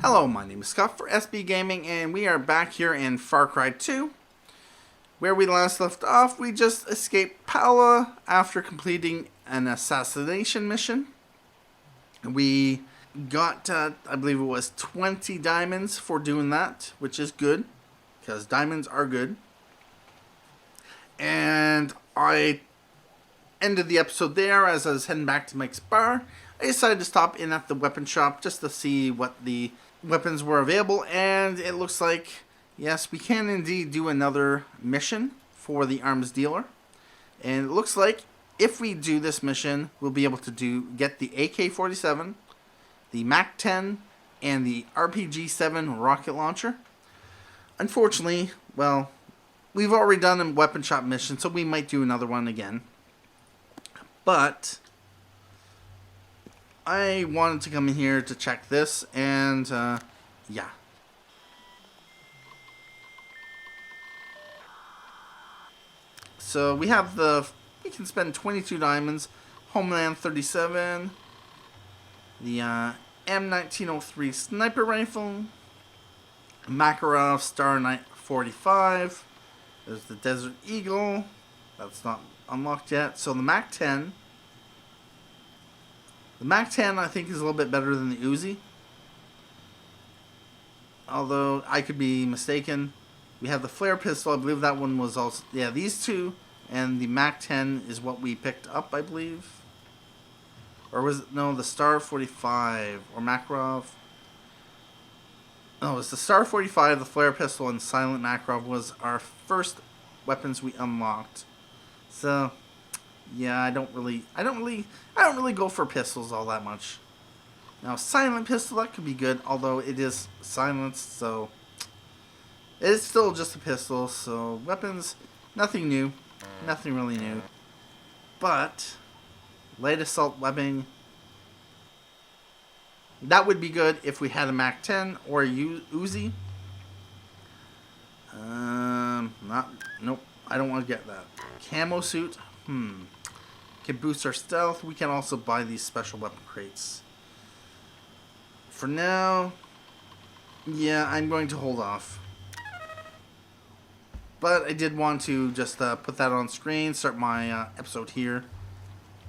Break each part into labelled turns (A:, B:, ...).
A: Hello, my name is Scott for SB Gaming, and we are back here in Far Cry 2. Where we last left off, we just escaped Paula after completing an assassination mission. We got, I believe it was 20 diamonds for doing that, which is good, because diamonds are good. And I ended the episode there as I was heading back to Mike's bar. I decided to stop in at the weapon shop just to see what the weapons were available, and it looks like, yes, we can indeed do another mission for the arms dealer. And it looks like if we do this mission, we'll be able to get the AK-47, the MAC-10, and the RPG-7 rocket launcher. Unfortunately, well, we've already done a weapon shop mission, so we might do another one again. But I wanted to come in here to check this, and yeah. So we have we can spend 22 diamonds, Homeland 37, the M1903 sniper rifle, Makarov Star Knight 45, there's the Desert Eagle, that's not unlocked yet, so the MAC-10. The MAC-10 I think is a little bit better than the Uzi, although I could be mistaken. We have the flare pistol, I believe that one was also, yeah, these two, and the MAC-10 is what we picked up, I believe. Or was it, no, the Star 45, or Makarov. No, it was the Star 45, the flare pistol, and Silent Makarov was our first weapons we unlocked. So, yeah, I don't really go for pistols all that much. Now, silent pistol, that could be good, although it is silenced, so it's still just a pistol. So weapons, nothing new, nothing really new. But light assault webbing, that would be good if we had a MAC-10 or a Uzi. Nope, I don't want to get that. Camo suit, can boost our stealth. We can also buy these special weapon crates. For now, yeah, I'm going to hold off. But I did want to just put that on screen, start my episode here,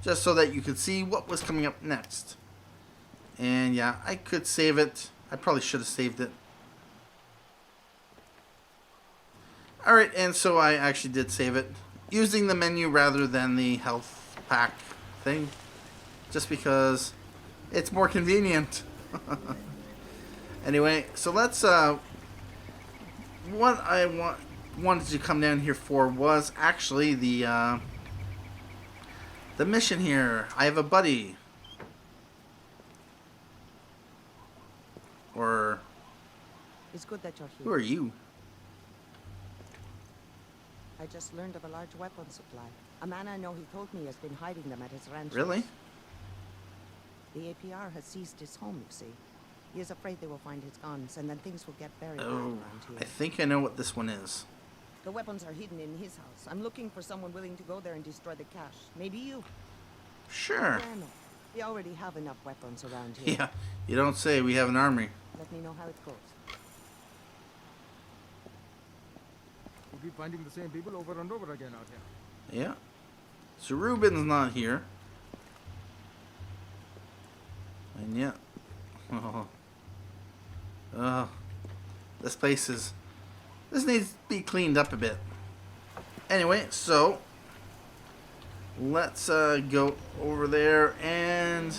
A: just so that you could see what was coming up next. And yeah, I could save it. I probably should have saved it. Alright, and so I actually did save it, using the menu rather than the health pack thing, just because it's more convenient. Anyway, so let's what I wanted to come down here for was actually the mission here. I have a buddy, or
B: it's good that you're here.
A: Who are you?
B: I just learned of a large weapon supply. A man I know, he told me, has been hiding them at his ranch.
A: Really?
B: The APR has seized his home, you see. He is afraid they will find his guns, and then things will get very bad around here.
A: I think I know what this one is.
B: The weapons are hidden in his house. I'm looking for someone willing to go there and destroy the cache. Maybe you.
A: Sure.
B: Yeah, no. We already have enough weapons around here.
A: Yeah, you don't say. We have an army.
B: Let me know how it goes.
C: We keep finding the same people over and over again out here.
A: Yeah. So Ruben's not here. And yeah. This place is... This needs to be cleaned up a bit. Anyway, so let's go over there and...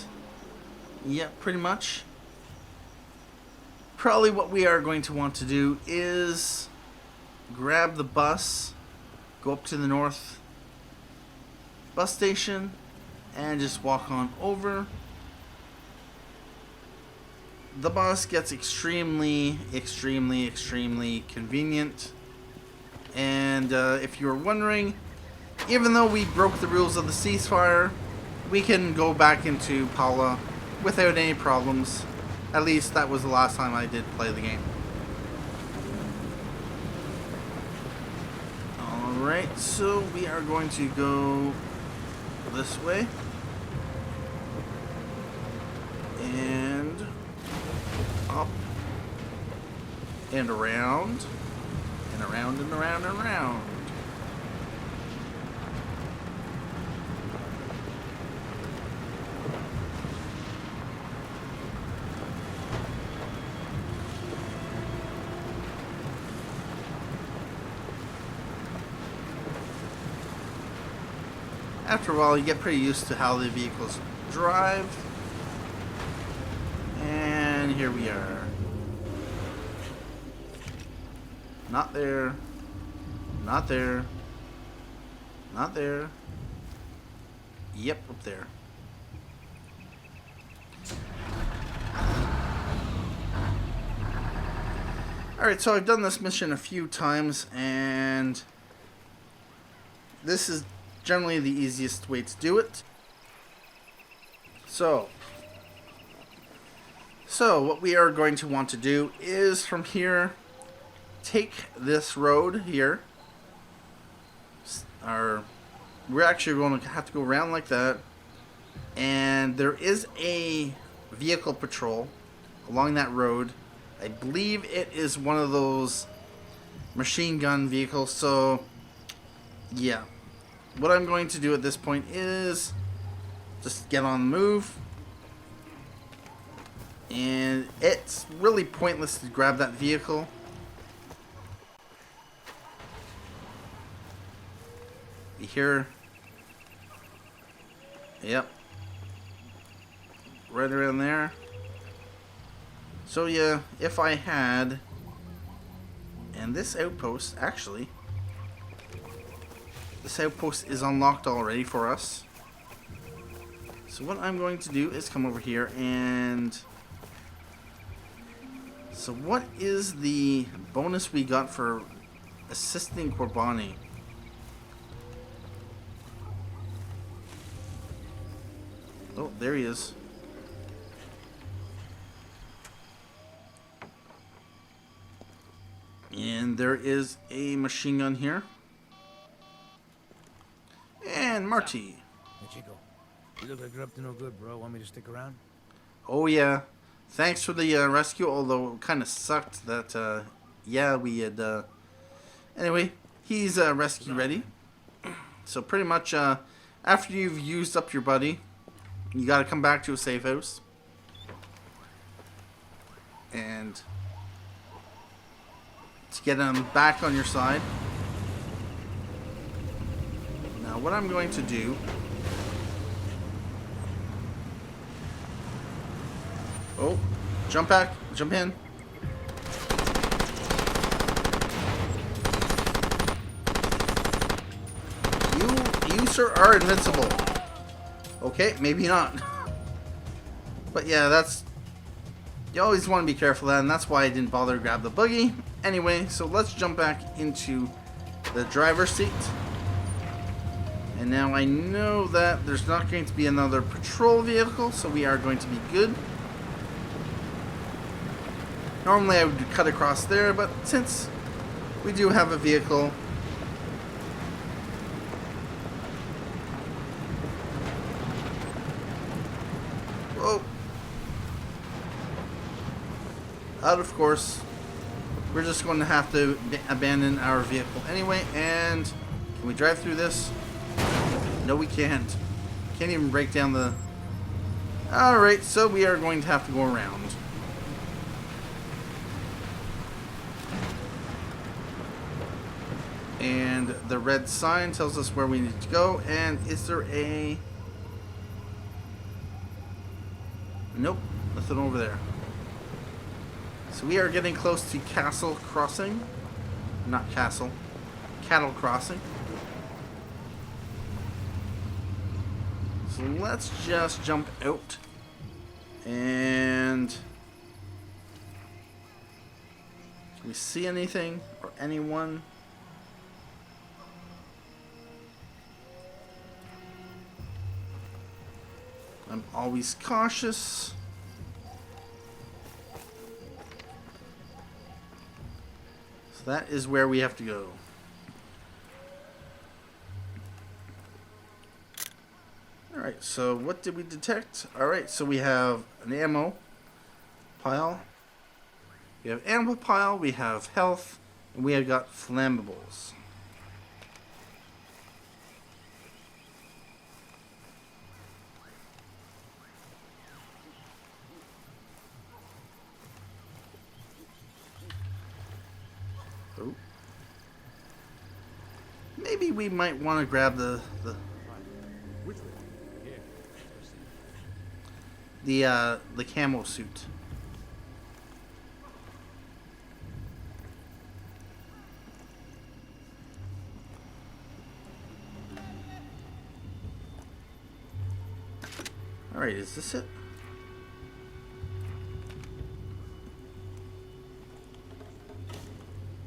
A: Yeah, pretty much. Probably what we are going to want to do is grab the bus, go up to the north bus station, and just walk on over. The bus gets extremely convenient. And if you're wondering, even though we broke the rules of the ceasefire, we can go back into Paula without any problems. At least that was the last time I did play the game. Alright, so we are going to go this way. And up And around. And around and around and around. After a while, you get pretty used to how the vehicles drive. And here we are. Not there. Not there. Not there. Yep, up there. Alright, so I've done this mission a few times, and this is generally the easiest way to do it. So what we are going to want to do is from here, take this road here. We're actually going to have to go around like that. And there is a vehicle patrol along that road. I believe it is one of those machine gun vehicles. So, yeah. What I'm going to do at this point is just get on the move. And it's really pointless to grab that vehicle. You hear? Yep. Right around there. So yeah, if I had... And this outpost, actually... This outpost is unlocked already for us. So what I'm going to do is come over here and... So what is the bonus we got for assisting Corbani? Oh, there he is. And there is a machine gun here. And Marty.
C: Hey, Chico. You look like you're up to no good, bro. Want me to stick around?
A: Oh, yeah. Thanks for the rescue, although it kind of sucked that, yeah, we had, Anyway, he's rescue ready. So pretty much, after you've used up your buddy, you gotta come back to a safe house. And to get him back on your side. Now, what I'm going to do... Oh, jump back, jump in. You sir are invincible. Okay, maybe not. But yeah, that's... You always want to be careful of that, and that's why I didn't bother to grab the buggy. Anyway, so let's jump back into the driver's seat. And now I know that there's not going to be another patrol vehicle, so we are going to be good. Normally I would cut across there, but since we do have a vehicle... Whoa. Out of course. We're just going to have to abandon our vehicle anyway, and can we drive through this? No, we can't. Can't even break down the... Alright, so we are going to have to go around. And the red sign tells us where we need to go. And is there a... Nope, nothing over there. So we are getting close to Castle Crossing. Not Castle. Cattle Crossing. So let's just jump out. And... Can we see anything? Or anyone? I'm always cautious. So that is where we have to go. Alright, so what did we detect? Alright, so we have an ammo pile. We have ammo pile, we have health, and we have got flammables. Oh. Maybe we might want to grab the camo suit. All right, is this it?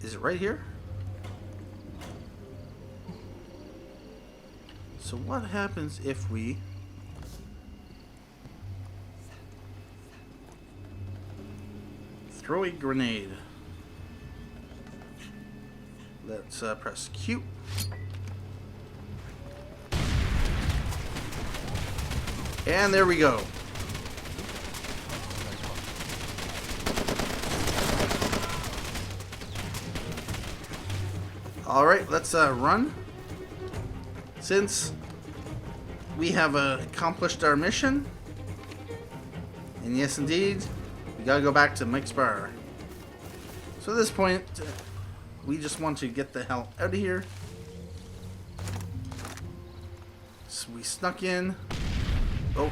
A: Is it right here? So what happens if we throw a grenade? Let's press Q. And there we go. All right, let's run. Since we have accomplished our mission, and yes, indeed, we gotta go back to Mike's bar. So at this point, we just want to get the hell out of here. So we snuck in. Oh.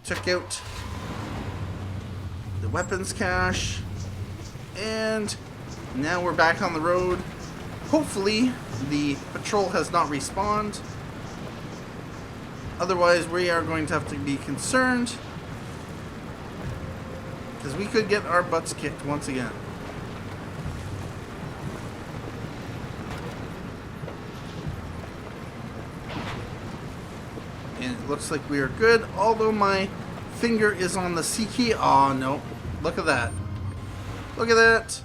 A: Took out the weapons cache. And now we're back on the road. Hopefully the patrol has not respawned. Otherwise we are going to have to be concerned, because we could get our butts kicked once again. And it looks like we are good, although my finger is on the C key. Oh no, look at that. Look at that.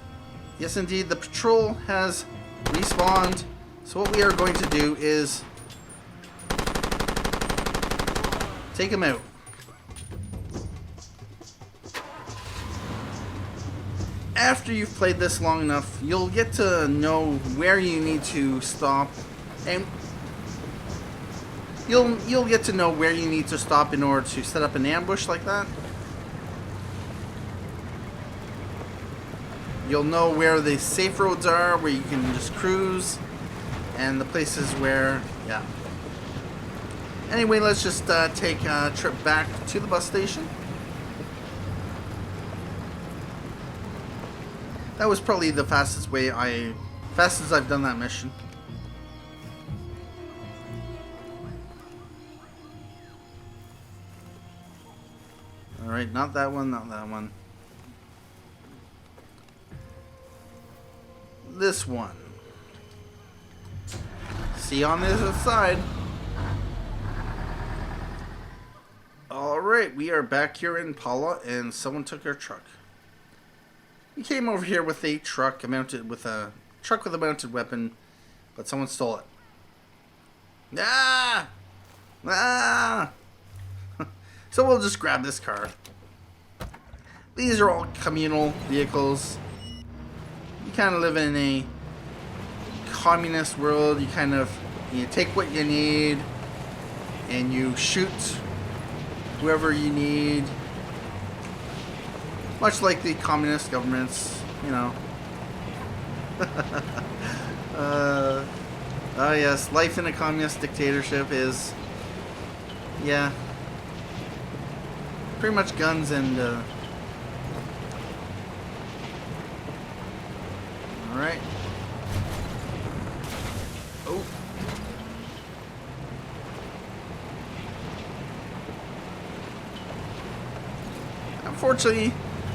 A: Yes indeed, the patrol has respawned. So what we are going to do is take him out. After you've played this long enough, you'll get to know where you need to stop, and you'll get to know where you need to stop in order to set up an ambush like that. You'll know where the safe roads are, where you can just cruise, and the places where, yeah. Anyway, let's just take a trip back to the bus station. That was probably the fastest I've done that mission. Alright, not that one, not that one. This one. See you on the other side. Alright, we are back here in Paula, and someone took our truck. We came over here with a truck mounted with a mounted weapon, but someone stole it. Ah! Ah! So we'll just grab this car. These are all communal vehicles. You kind of live in a communist world. You take what you need and you shoot whoever you need. Much like the communist governments, you know. Oh yes, life in a communist dictatorship is, yeah, pretty much guns and, alright. Oh. Unfortunately,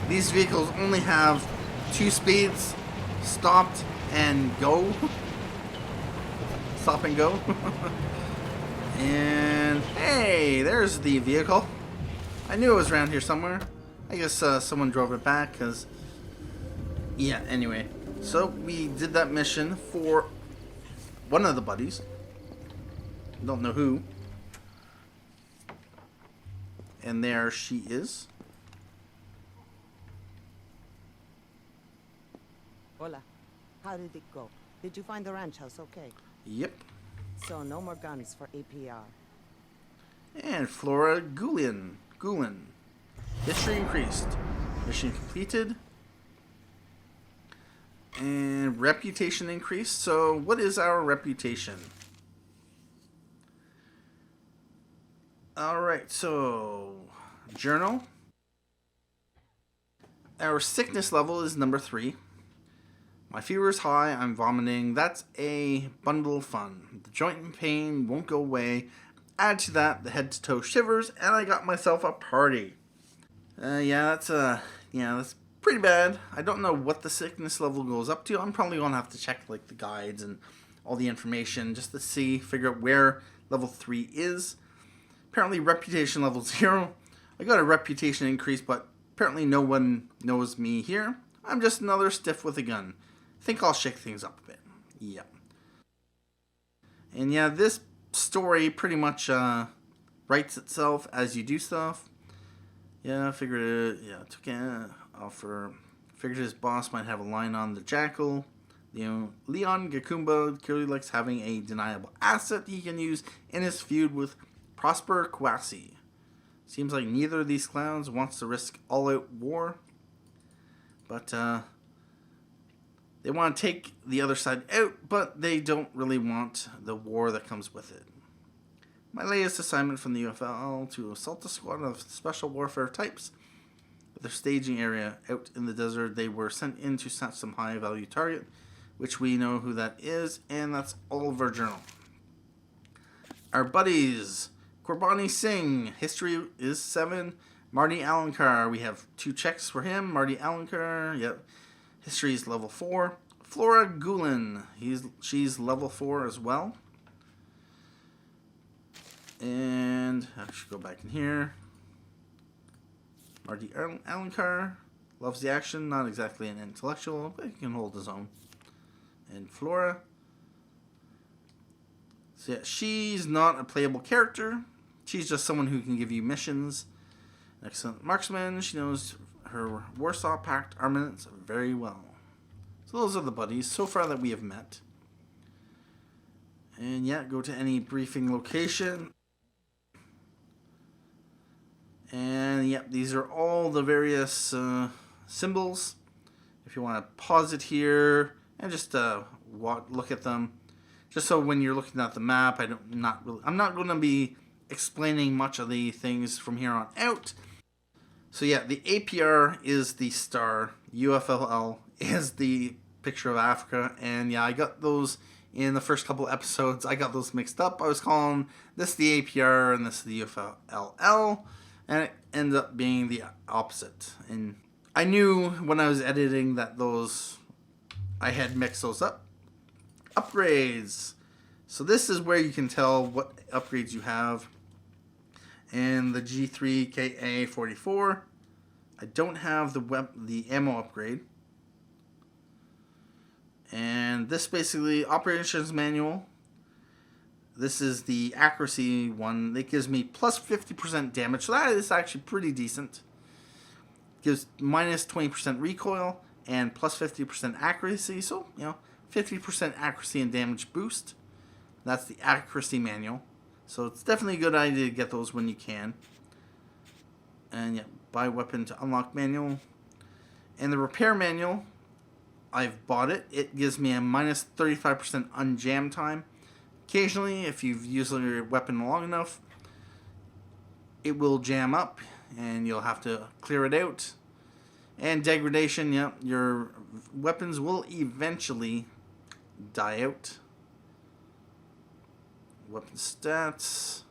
A: these vehicles only have 2 speeds, stopped and go. Stop and go. And hey, there's the vehicle. I knew it was around here somewhere. I guess someone drove it back, because, yeah, anyway. So we did that mission for one of the buddies. Don't know who. And there she is.
B: Hola. How did it go? Did you find the ranch house okay?
A: Yep.
B: So no more guns for APR.
A: And Flora Guillen. History increased. Mission completed. And reputation increased. So what is our reputation? Alright, so journal. Our sickness level is number 3. My fever is high, I'm vomiting. That's a bundle of fun. The joint pain won't go away. Add to that the head to toe shivers, and I got myself a party. That's pretty bad. I don't know what the sickness level goes up to. I'm probably gonna have to check like the guides and all the information just to figure out where level 3 is. Apparently reputation level 0. I got a reputation increase, but apparently no one knows me here. I'm just another stiff with a gun. Think I'll shake things up a bit. Yeah. And yeah, this story pretty much writes itself as you do stuff. Yeah, figured his boss might have a line on the jackal. Leon Gakumba clearly likes having a deniable asset he can use in his feud with Prosper Kwasi. Seems like neither of these clowns wants to risk all-out war. But they want to take the other side out, but they don't really want the war that comes with it. My latest assignment from the UFL to assault a squad of special warfare types. With their staging area out in the desert, they were sent in to snatch some high-value target, which we know who that is, and that's all of our journal. Our buddies, Qurbani Singh, history is 7. Marty Alankar, we have 2 checks for him. Marty Alankar, yep. History is level 4. Flora Guillen, she's level 4 as well. And I should go back in here. Marty Alankar loves the action, not exactly an intellectual, but he can hold his own. And Flora. So yeah, she's not a playable character. She's just someone who can give you missions. Excellent marksman. She knows her Warsaw Pact armaments very well. So those are the buddies so far that we have met. And yeah, go to any briefing location. And yep, these are all the various symbols. If you want to pause it here and just look at them, just so when you're looking at the map, I'm not going to be explaining much of the things from here on out. So yeah, the APR is the star, UFLL is the picture of Africa, and yeah, I got those in the first couple episodes. I got those mixed up. I was calling this the APR and this the UFLL, and it ended up being the opposite. And I knew when I was editing that I had mixed those up. Upgrades. So this is where you can tell what upgrades you have. And the G3KA44. I don't have the ammo upgrade. And this basically, operations manual. This is the accuracy one. It gives me plus 50% damage. So that is actually pretty decent. Gives minus 20% recoil and plus 50% accuracy. So, 50% accuracy and damage boost. That's the accuracy manual. So it's definitely a good idea to get those when you can. And yeah, buy weapon to unlock manual. And the repair manual, I've bought it. It gives me a minus 35% unjam time. Occasionally, if you've used your weapon long enough, it will jam up and you'll have to clear it out. And degradation, your weapons will eventually die out. Weapon stats.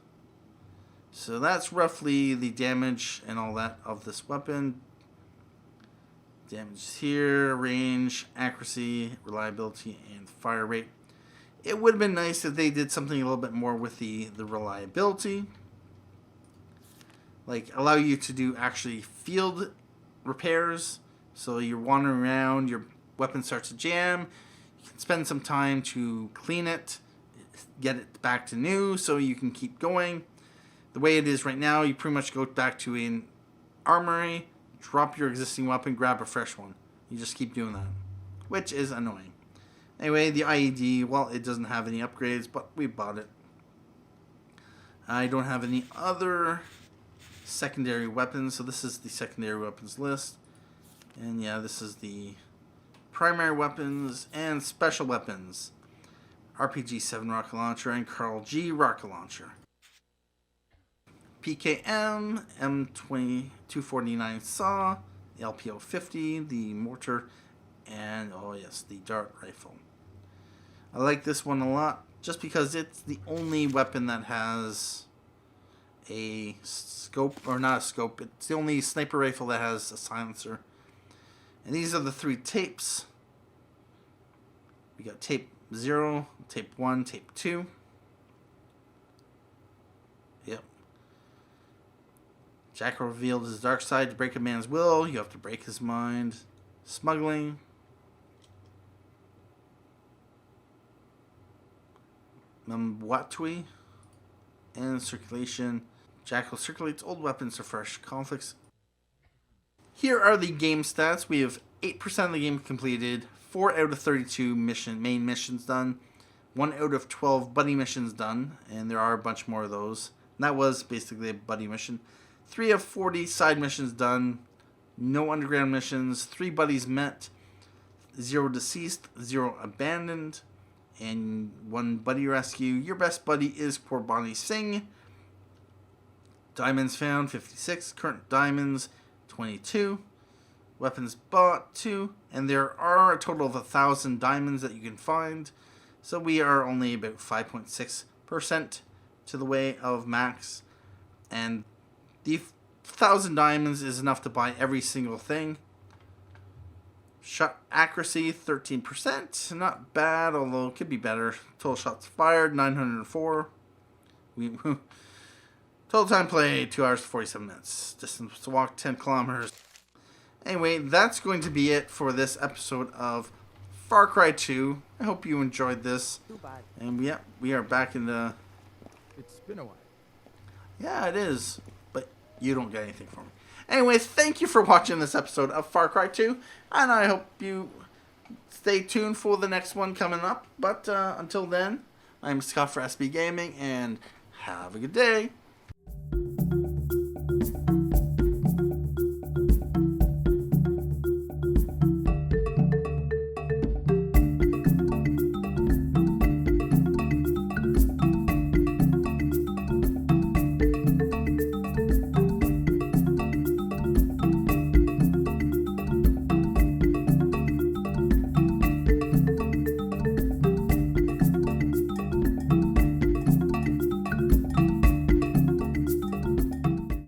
A: So that's roughly the damage and all that of this weapon. Damage here, range, accuracy, reliability, and fire rate. It would have been nice if they did something a little bit more with the reliability. Like allow you to do actually field repairs. So you're wandering around, your weapon starts to jam. You can spend some time to clean it, get it back to new so you can keep going. The way it is right now, you pretty much go back to an armory, drop your existing weapon, grab a fresh one. You just keep doing that, which is annoying. Anyway, the IED, well, it doesn't have any upgrades, but we bought it. I don't have any other secondary weapons, so this is the secondary weapons list. And yeah, this is the primary weapons and special weapons. RPG-7 rocket launcher and Carl G rocket launcher. PKM, M249 saw, the LPO-50, the mortar, and oh yes, the dart rifle. I like this one a lot just because it's the only weapon that has a scope, or not a scope, it's the only sniper rifle that has a silencer. And these are the 3 tapes. We got tape 0, tape 1, tape 2. Yep. Jack revealed his dark side to break a man's will. You have to break his mind. Smuggling. Mwatwi. And circulation. Jackal circulates old weapons to fresh conflicts. Here are the game stats. We have 8% of the game completed, 4 out of 32 main missions done, 1 out of 12 buddy missions done, and there are a bunch more of those. And that was basically a buddy mission. 3 of 40 side missions done, no underground missions, 3 buddies met, 0 deceased, 0 abandoned, and 1 buddy rescue. Your best buddy is Qurbani Singh. Diamonds found, 56. Current diamonds, 22. Weapons bought, 2. And there are a total of 1,000 diamonds that you can find. So we are only about 5.6% to the way of max. And the 1,000 diamonds is enough to buy every single thing. Shot accuracy, 13%. Not bad, although it could be better. Total shots fired, 904. Total time played, 2 hours, 47 minutes. Distance to walk, 10 kilometers. Anyway, that's going to be it for this episode of Far Cry 2. I hope you enjoyed this. And yeah, we are back in the...
C: It's been a while.
A: Yeah, it is. But you don't get anything from me. Anyway, thank you for watching this episode of Far Cry 2. And I hope you stay tuned for the next one coming up. But until then, I'm Scott for SB Gaming. And have a good day.